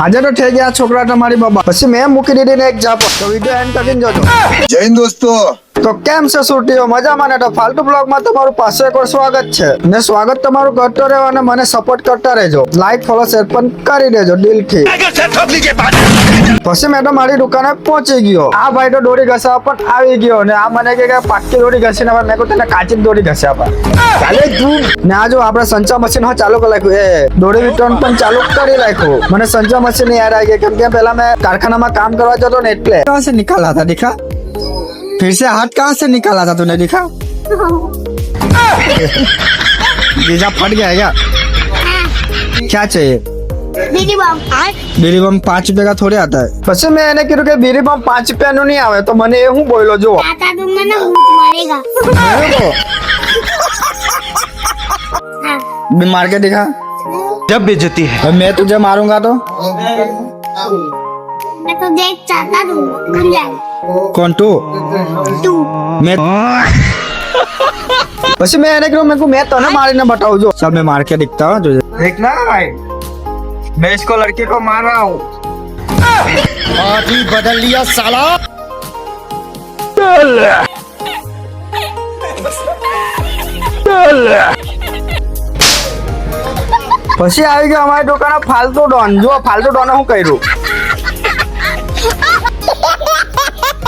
આજે તો થઈ ગયા છોકરા તમારી બાબા, પછી મેં મૂકી દીધી ને એક જાપો. તો વિડિયો એન્ડ કરીને જોજો. જય હિન્દ દોસ્તો. તો કેમ છે સુરતીઓ, મજામાં ને? તો ફાલતુ બ્લોગમાં તમારું પાછું એકવાર સ્વાગત છે ને સ્વાગત તમારું કરતો રહેવો અને મને સપોર્ટ કરતા રહેજો. લાઈક ફોલો શેર પણ કરી દેજો દિલથી. પછી મેં તો મારી દુકાને પહોંચી ગયો. આ ભાઈ તો દોરી ઘસાવા પણ આવી ગયો ને આ મને કે પાકી દોરી ઘસીને મેં કહ્યું તને કાચી દોરી ઘસ્યા ચાલે તું ને આ જો આપણે સંચા મશીન ચાલુ કરી નાખ્યું, એ દોરી વિતરણ પણ ચાલુ કરી નાખ્યું. મને સંચા મશીન યાદ આવી ગઈ કેમ કે પહેલા મેં કારખાનામાં કામ કરવા જતો ને એટલે. कहाँ से निकाला था दिखा, फिर से हाथ कहाँ से निकाला था तूने दिखा? जीजा फट गया है क्या? क्या चाहिए? बीड़ी बम। बीड़ी बम 5 रुपए का थोड़ी आता है. પછી મેં એને કીધું કે બીડી બમ 5 રૂપિયાનું નહીં આવે તો મને એ હું બોલ્યો જો चाचा तुमने ना भूत मारेगा। मैं मार के दिखा जब बेइज्जती है। मैं तुझे मारूंगा तो मैं तो देख चाहता तू भूल जाए कौन तू? तू मैं પછી મેં એને કીધું मैं तने मारीने बताऊं जो. चल मैं मार के दिखता हूँ तुझे. देखना भाई मैं इसको लड़की को मार रहा हूँ. आज ही बदल लिया साला. પછી આવી ગયો અમારી દુકાને ફાલતુ ડોન. જો ફાલતુ ડોને હું કર્યું.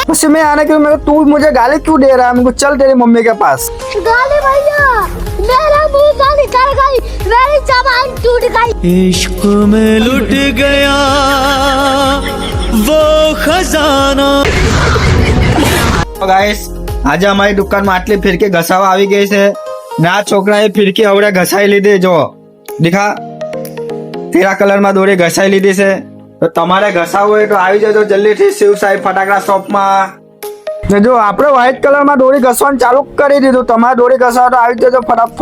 પછી मैं आने के लिए तू मुझे गाली क्यों दे रहा है? मुझे चल तेरी मम्मी के पास. गाली भैया मेरा मुंह से निकल गई, मेरी जबान टूट गई। इश्क में लुट गया वो खजाना. गाइस આજે અમારી દુકાનમાં આટલી ફિરકી ઘસાવા આવી ગઈ છે ને આ છોકરાએ ફિરકી હવડે ઘસાઈ લીધી. જો દેખા પીળા કલરમાં દોરી ઘસાઈ લીધી છે. તો તમારે ઘસાવવું હોય તો આવી જજો જલ્દીથી શિવ સાહેબ ફટાકડા શોપમાં. ને જો આપણે વ્હાઈટ કલરમાં દોરી ઘસવાનું ચાલુ કરી દીધું. તમારે દોરી ઘસાવો તો આવી જજો ફટાફટ.